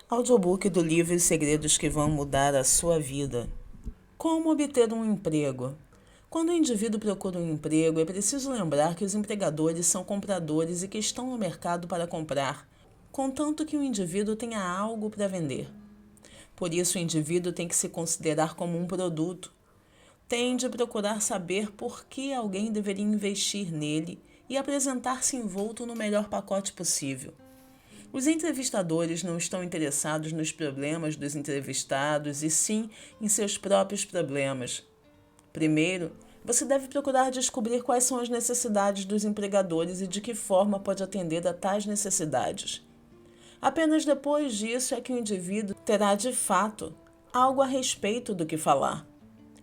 Audiobook do livro Segredos que Vão Mudar a Sua Vida. Como obter um emprego? Quando o indivíduo procura um emprego, é preciso lembrar que os empregadores são compradores e que estão no mercado para comprar, contanto que o indivíduo tenha algo para vender. Por isso, o indivíduo tem que se considerar como um produto. Tem de procurar saber por que alguém deveria investir nele e apresentar-se envolto no melhor pacote possível. Os entrevistadores não estão interessados nos problemas dos entrevistados e sim em seus próprios problemas. Primeiro, você deve procurar descobrir quais são as necessidades dos empregadores e de que forma pode atender a tais necessidades. Apenas depois disso é que o indivíduo terá de fato algo a respeito do que falar.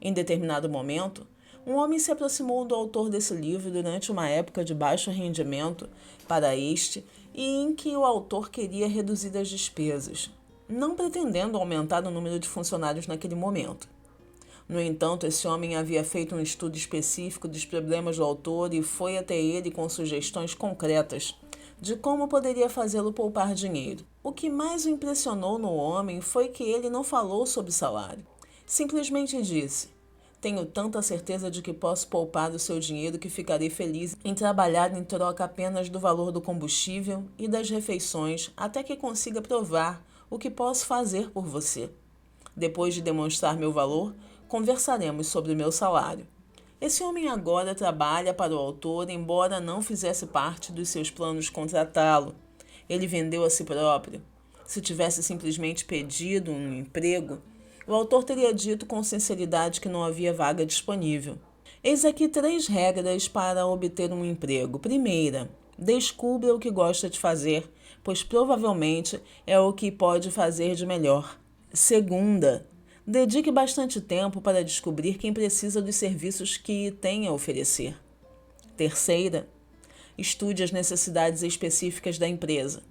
Em determinado momento, um homem se aproximou do autor desse livro durante uma época de baixo rendimento para este e em que o autor queria reduzir as despesas, não pretendendo aumentar o número de funcionários naquele momento. No entanto, esse homem havia feito um estudo específico dos problemas do autor e foi até ele com sugestões concretas de como poderia fazê-lo poupar dinheiro. O que mais o impressionou no homem foi que ele não falou sobre salário. Simplesmente disse: tenho tanta certeza de que posso poupar o seu dinheiro que ficarei feliz em trabalhar em troca apenas do valor do combustível e das refeições até que consiga provar o que posso fazer por você. Depois de demonstrar meu valor, conversaremos sobre o meu salário. Esse homem agora trabalha para o autor, embora não fizesse parte dos seus planos contratá-lo. Ele vendeu a si próprio. Se tivesse simplesmente pedido um emprego, o autor teria dito com sinceridade que não havia vaga disponível. Eis aqui 3 regras para obter um emprego. Primeira, descubra o que gosta de fazer, pois provavelmente é o que pode fazer de melhor. Segunda, dedique bastante tempo para descobrir quem precisa dos serviços que tem a oferecer. Terceira, estude as necessidades específicas da empresa.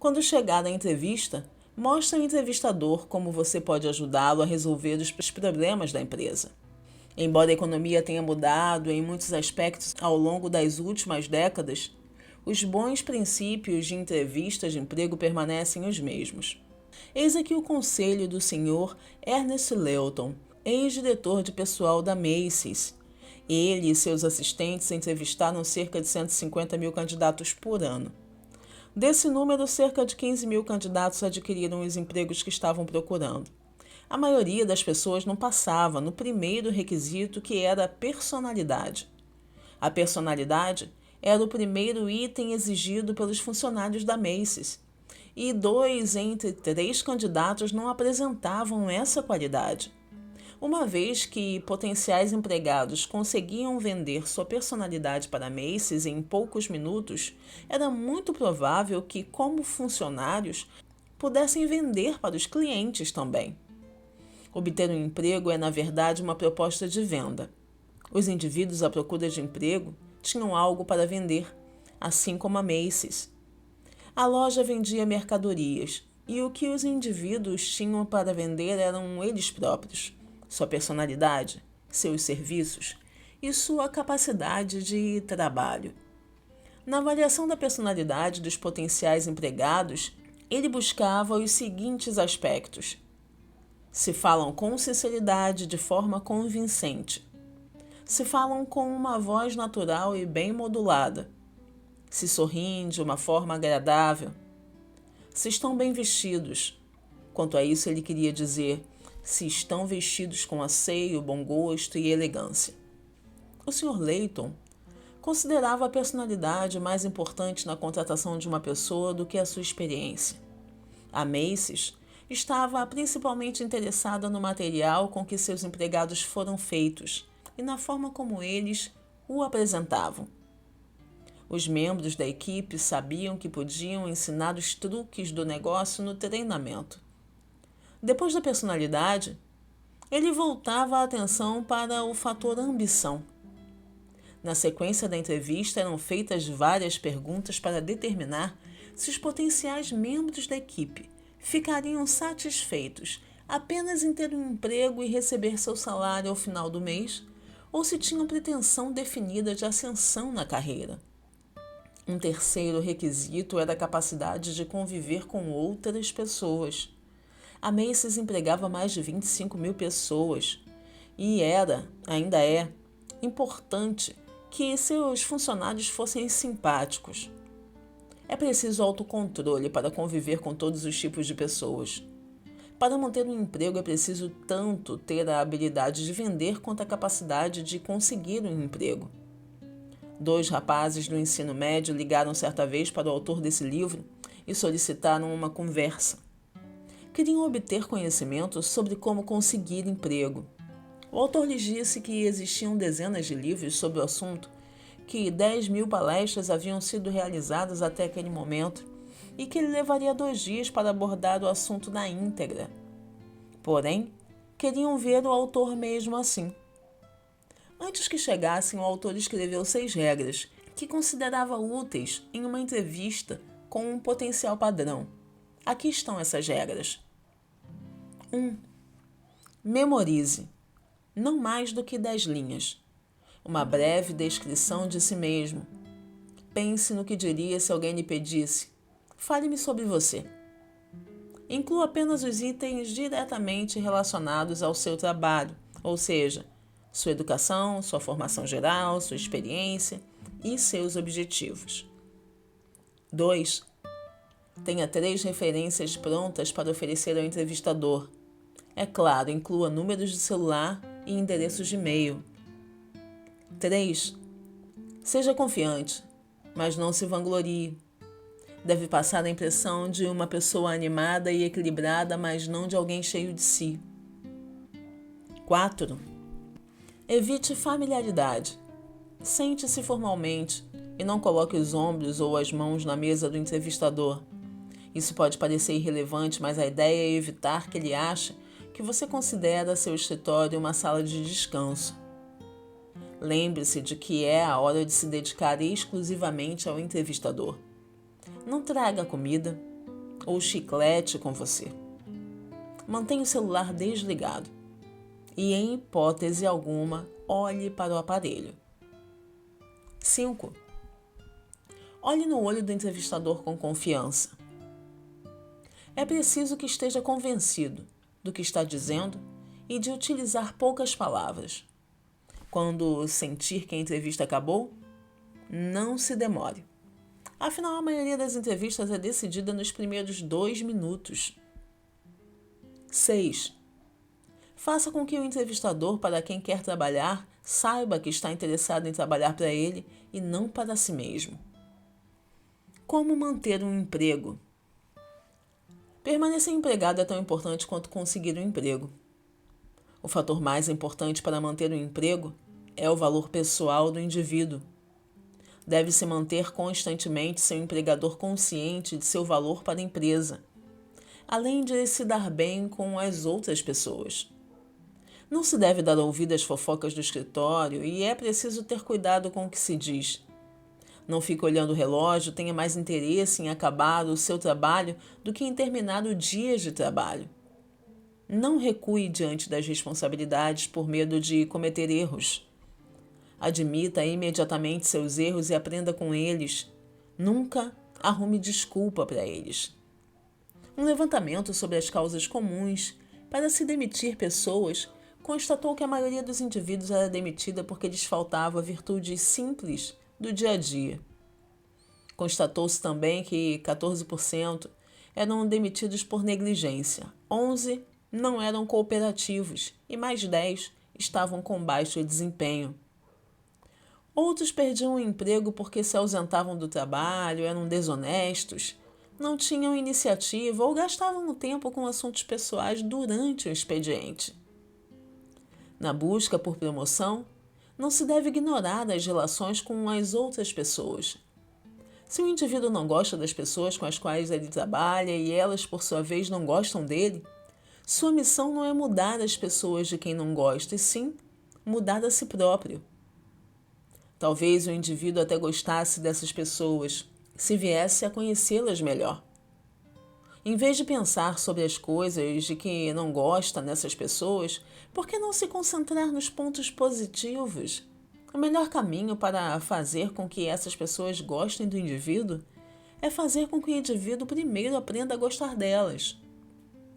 Quando chegar à entrevista, mostre ao entrevistador como você pode ajudá-lo a resolver os problemas da empresa. Embora a economia tenha mudado em muitos aspectos ao longo das últimas décadas, os bons princípios de entrevistas de emprego permanecem os mesmos. Eis aqui o conselho do Sr. Ernest Lewton, ex-diretor de pessoal da Macy's. Ele e seus assistentes entrevistaram cerca de 150 mil candidatos por ano. Desse número, cerca de 15 mil candidatos adquiriram os empregos que estavam procurando. A maioria das pessoas não passava no primeiro requisito, que era a personalidade. A personalidade era o primeiro item exigido pelos funcionários da Macy's, e 2 entre 3 candidatos não apresentavam essa qualidade. Uma vez que potenciais empregados conseguiam vender sua personalidade para Macy's em poucos minutos, era muito provável que, como funcionários, pudessem vender para os clientes também. Obter um emprego é, na verdade, uma proposta de venda. Os indivíduos à procura de emprego tinham algo para vender, assim como a Macy's. A loja vendia mercadorias, e o que os indivíduos tinham para vender eram eles próprios, sua personalidade, seus serviços e sua capacidade de trabalho. Na avaliação da personalidade dos potenciais empregados, ele buscava os seguintes aspectos: se falam com sinceridade de forma convincente, se falam com uma voz natural e bem modulada, se sorriem de uma forma agradável, se estão bem vestidos. Quanto a isso, ele queria dizer se estão vestidos com asseio, bom gosto e elegância. O Sr. Lewton considerava a personalidade mais importante na contratação de uma pessoa do que a sua experiência. A Macy's estava principalmente interessada no material com que seus empregados foram feitos e na forma como eles o apresentavam. Os membros da equipe sabiam que podiam ensinar os truques do negócio no treinamento. Depois da personalidade, ele voltava a atenção para o fator ambição. Na sequência da entrevista eram feitas várias perguntas para determinar se os potenciais membros da equipe ficariam satisfeitos apenas em ter um emprego e receber seu salário ao final do mês, ou se tinham pretensão definida de ascensão na carreira. Um terceiro requisito era a capacidade de conviver com outras pessoas. A Macy's empregava mais de 25 mil pessoas e ainda é, importante que seus funcionários fossem simpáticos. É preciso autocontrole para conviver com todos os tipos de pessoas. Para manter um emprego é preciso tanto ter a habilidade de vender quanto a capacidade de conseguir um emprego. 2 rapazes do ensino médio ligaram certa vez para o autor desse livro e solicitaram uma conversa. Queriam obter conhecimento sobre como conseguir emprego. O autor lhes disse que existiam dezenas de livros sobre o assunto, que 10 mil palestras haviam sido realizadas até aquele momento e que ele levaria 2 dias para abordar o assunto na íntegra. Porém, queriam ver o autor mesmo assim. Antes que chegassem, o autor escreveu 6 regras que considerava úteis em uma entrevista com um potencial padrão. Aqui estão essas regras. 1. Memorize. Não mais do que 10 linhas. Uma breve descrição de si mesmo. Pense no que diria se alguém lhe pedisse: fale-me sobre você. Inclua apenas os itens diretamente relacionados ao seu trabalho, ou seja, sua educação, sua formação geral, sua experiência e seus objetivos. 2. Tenha 3 referências prontas para oferecer ao entrevistador. É claro, inclua números de celular e endereços de e-mail. 3. Seja confiante, mas não se vanglorie. Deve passar a impressão de uma pessoa animada e equilibrada, mas não de alguém cheio de si. 4. Evite familiaridade. Sente-se formalmente e não coloque os ombros ou as mãos na mesa do entrevistador. Isso pode parecer irrelevante, mas a ideia é evitar que ele ache que você considera seu escritório uma sala de descanso. Lembre-se de que é a hora de se dedicar exclusivamente ao entrevistador. Não traga comida ou chiclete com você. Mantenha o celular desligado e, em hipótese alguma, olhe para o aparelho. 5. Olhe no olho do entrevistador com confiança. É preciso que esteja convencido do que está dizendo e de utilizar poucas palavras. Quando sentir que a entrevista acabou, não se demore. Afinal, a maioria das entrevistas é decidida nos primeiros 2 minutos. 6. Faça com que o entrevistador para quem quer trabalhar saiba que está interessado em trabalhar para ele e não para si mesmo. Como manter um emprego? Permanecer empregado é tão importante quanto conseguir um emprego. O fator mais importante para manter um emprego é o valor pessoal do indivíduo. Deve-se manter constantemente seu empregador consciente de seu valor para a empresa, além de se dar bem com as outras pessoas. Não se deve dar ouvido às fofocas do escritório e é preciso ter cuidado com o que se diz. Não fique olhando o relógio, tenha mais interesse em acabar o seu trabalho do que em terminar o dia de trabalho. Não recue diante das responsabilidades por medo de cometer erros. Admita imediatamente seus erros e aprenda com eles. Nunca arrume desculpa para eles. Um levantamento sobre as causas comuns para se demitir pessoas constatou que a maioria dos indivíduos era demitida porque lhes faltava virtudes simples do dia a dia. Constatou-se também que 14% eram demitidos por negligência, 11% não eram cooperativos e mais 10% estavam com baixo desempenho. Outros perdiam o emprego porque se ausentavam do trabalho, eram desonestos, não tinham iniciativa ou gastavam o tempo com assuntos pessoais durante o expediente. Na busca por promoção, não se deve ignorar as relações com as outras pessoas. Se o indivíduo não gosta das pessoas com as quais ele trabalha e elas, por sua vez, não gostam dele, sua missão não é mudar as pessoas de quem não gosta, e sim mudar a si próprio. Talvez o indivíduo até gostasse dessas pessoas, se viesse a conhecê-las melhor. Em vez de pensar sobre as coisas de que não gosta nessas pessoas, por que não se concentrar nos pontos positivos? O melhor caminho para fazer com que essas pessoas gostem do indivíduo é fazer com que o indivíduo primeiro aprenda a gostar delas.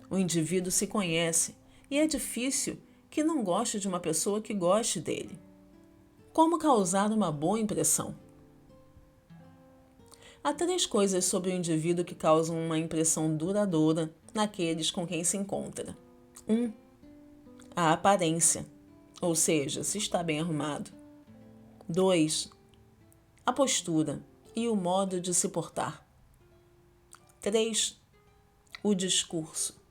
O indivíduo se conhece e é difícil que não goste de uma pessoa que goste dele. Como causar uma boa impressão? Há 3 coisas sobre o indivíduo que causam uma impressão duradoura naqueles com quem se encontra. 1. A aparência, ou seja, se está bem arrumado. 2. A postura e o modo de se portar. 3. O discurso.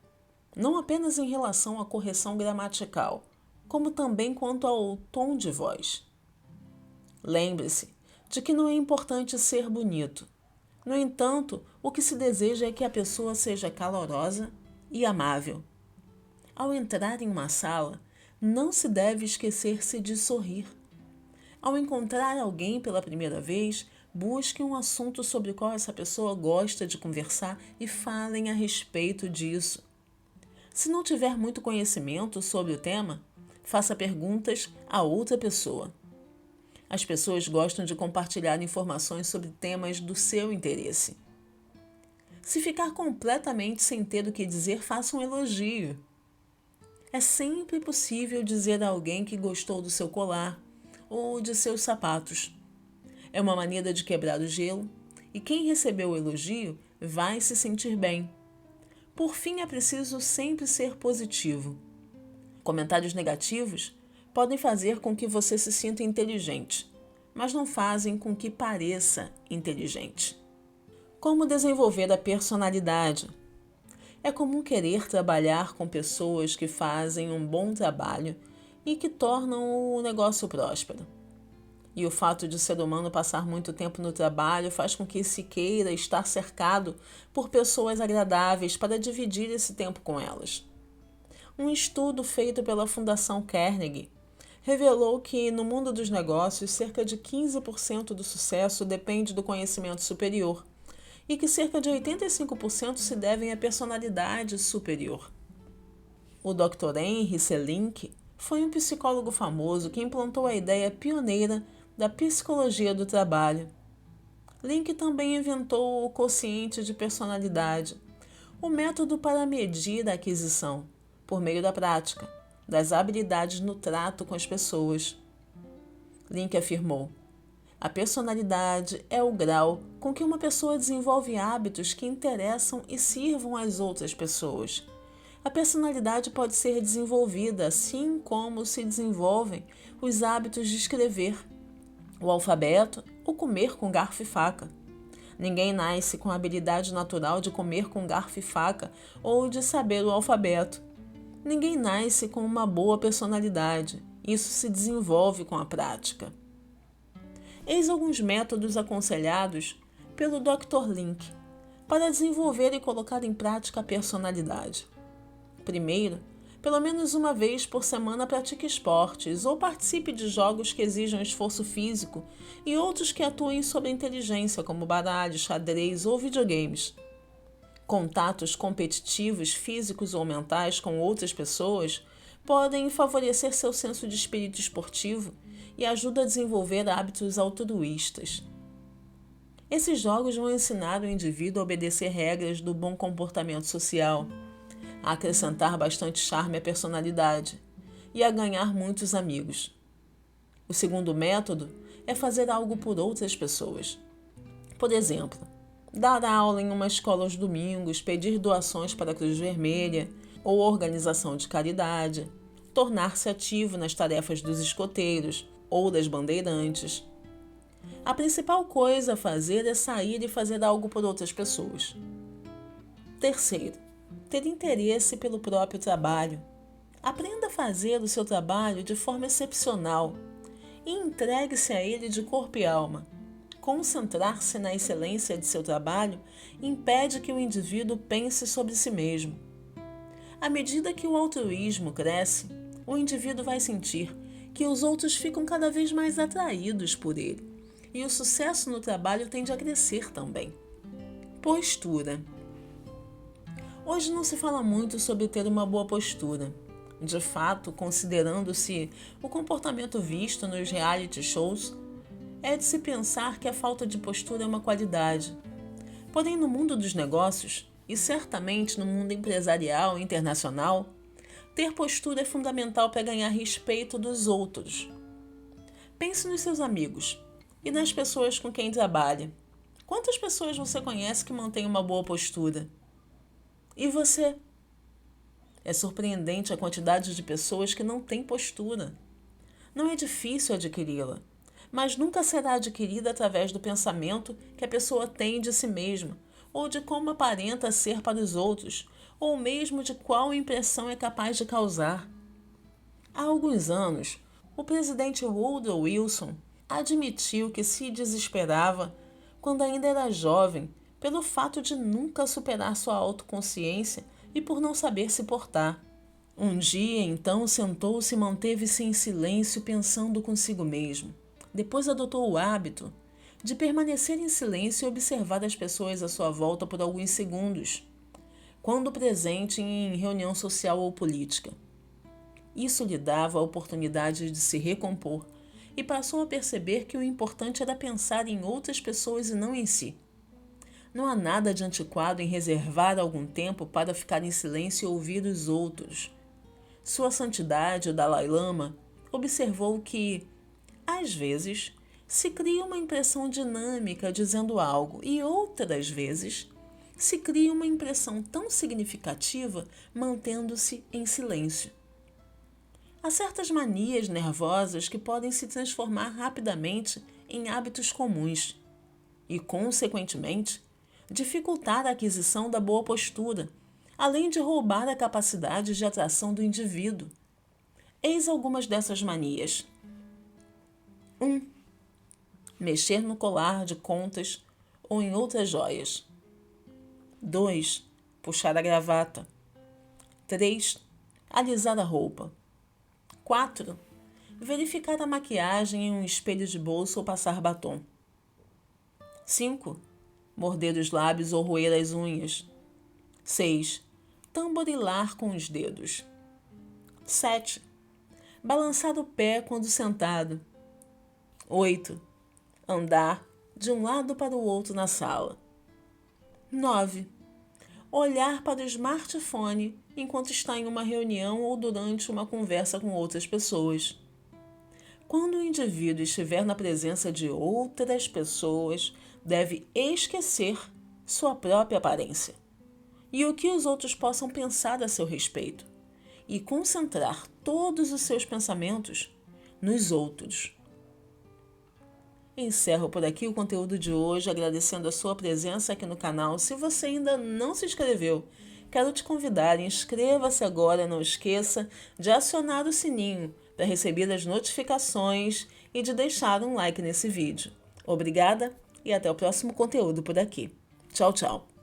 Não apenas em relação à correção gramatical, como também quanto ao tom de voz. Lembre-se de que não é importante ser bonito. No entanto, o que se deseja é que a pessoa seja calorosa e amável. Ao entrar em uma sala, não se deve esquecer-se de sorrir. Ao encontrar alguém pela primeira vez, busque um assunto sobre o qual essa pessoa gosta de conversar e falem a respeito disso. Se não tiver muito conhecimento sobre o tema, faça perguntas a outra pessoa. As pessoas gostam de compartilhar informações sobre temas do seu interesse. Se ficar completamente sem ter o que dizer, faça um elogio. É sempre possível dizer a alguém que gostou do seu colar ou de seus sapatos. É uma maneira de quebrar o gelo e quem recebeu o elogio vai se sentir bem. Por fim, é preciso sempre ser positivo. Comentários negativos podem fazer com que você se sinta inteligente, mas não fazem com que pareça inteligente. Como desenvolver a personalidade? É comum querer trabalhar com pessoas que fazem um bom trabalho e que tornam o negócio próspero. E o fato de o ser humano passar muito tempo no trabalho faz com que se queira estar cercado por pessoas agradáveis para dividir esse tempo com elas. Um estudo feito pela Fundação Carnegie revelou que, no mundo dos negócios, cerca de 15% do sucesso depende do conhecimento superior e que cerca de 85% se devem à personalidade superior. O Dr. Henry Selink foi um psicólogo famoso que implantou a ideia pioneira da psicologia do trabalho. Link também inventou o quociente de personalidade, o método para medir a aquisição, por meio da prática, das habilidades no trato com as pessoas. Link afirmou: a personalidade é o grau com que uma pessoa desenvolve hábitos que interessam e sirvam às outras pessoas. A personalidade pode ser desenvolvida assim como se desenvolvem os hábitos de escrever, o alfabeto ou comer com garfo e faca. Ninguém nasce com a habilidade natural de comer com garfo e faca ou de saber o alfabeto. Ninguém nasce com uma boa personalidade. Isso se desenvolve com a prática. Eis alguns métodos aconselhados pelo Dr. Link para desenvolver e colocar em prática a personalidade. Primeiro, pelo menos uma vez por semana pratique esportes ou participe de jogos que exijam esforço físico e outros que atuem sobre a inteligência, como baralho, xadrez ou videogames. Contatos competitivos, físicos ou mentais com outras pessoas podem favorecer seu senso de espírito esportivo e ajudam a desenvolver hábitos altruístas. Esses jogos vão ensinar o indivíduo a obedecer regras do bom comportamento social, a acrescentar bastante charme à personalidade e a ganhar muitos amigos. O segundo método é fazer algo por outras pessoas. Por exemplo, dar aula em uma escola aos domingos, pedir doações para a Cruz Vermelha ou organização de caridade, tornar-se ativo nas tarefas dos escoteiros ou das bandeirantes. A principal coisa a fazer é sair e fazer algo por outras pessoas. Terceiro, ter interesse pelo próprio trabalho. Aprenda a fazer o seu trabalho de forma excepcional e entregue-se a ele de corpo e alma. Concentrar-se na excelência de seu trabalho impede que o indivíduo pense sobre si mesmo. À medida que o altruísmo cresce, o indivíduo vai sentir que os outros ficam cada vez mais atraídos por ele, e o sucesso no trabalho tende a crescer também. Postura. Hoje não se fala muito sobre ter uma boa postura. De fato, considerando-se o comportamento visto nos reality shows, é de se pensar que a falta de postura é uma qualidade. Porém, no mundo dos negócios, e certamente no mundo empresarial e internacional, ter postura é fundamental para ganhar respeito dos outros. Pense nos seus amigos e nas pessoas com quem trabalha. Quantas pessoas você conhece que mantêm uma boa postura? E você? É surpreendente a quantidade de pessoas que não têm postura. Não é difícil adquiri-la, mas nunca será adquirida através do pensamento que a pessoa tem de si mesma, ou de como aparenta ser para os outros, ou mesmo de qual impressão é capaz de causar. Há alguns anos, o presidente Woodrow Wilson admitiu que se desesperava quando ainda era jovem pelo fato de nunca superar sua autoconsciência e por não saber se portar. Um dia, então, sentou-se e manteve-se em silêncio pensando consigo mesmo. Depois adotou o hábito de permanecer em silêncio e observar as pessoas à sua volta por alguns segundos, quando presente em reunião social ou política. Isso lhe dava a oportunidade de se recompor e passou a perceber que o importante era pensar em outras pessoas e não em si. Não há nada de antiquado em reservar algum tempo para ficar em silêncio e ouvir os outros. Sua Santidade, o Dalai Lama, observou que, às vezes, se cria uma impressão dinâmica dizendo algo e outras vezes se cria uma impressão tão significativa mantendo-se em silêncio. Há certas manias nervosas que podem se transformar rapidamente em hábitos comuns e, consequentemente, dificultar a aquisição da boa postura, além de roubar a capacidade de atração do indivíduo. Eis algumas dessas manias. 1. Mexer no colar de contas ou em outras joias. 2. Puxar a gravata. 3. Alisar a roupa. 4. Verificar a maquiagem em um espelho de bolso ou passar batom. 5. Morder os lábios ou roer as unhas. 6. Tamborilar com os dedos. 7. Balançar o pé quando sentado. 8. Andar de um lado para o outro na sala. 9. Olhar para o smartphone enquanto está em uma reunião ou durante uma conversa com outras pessoas. Quando o indivíduo estiver na presença de outras pessoas, deve esquecer sua própria aparência e o que os outros possam pensar a seu respeito, e concentrar todos os seus pensamentos nos outros. Encerro por aqui o conteúdo de hoje, agradecendo a sua presença aqui no canal. Se você ainda não se inscreveu, quero te convidar, inscreva-se agora, não esqueça de acionar o sininho para receber as notificações e de deixar um like nesse vídeo. Obrigada e até o próximo conteúdo por aqui. Tchau, tchau!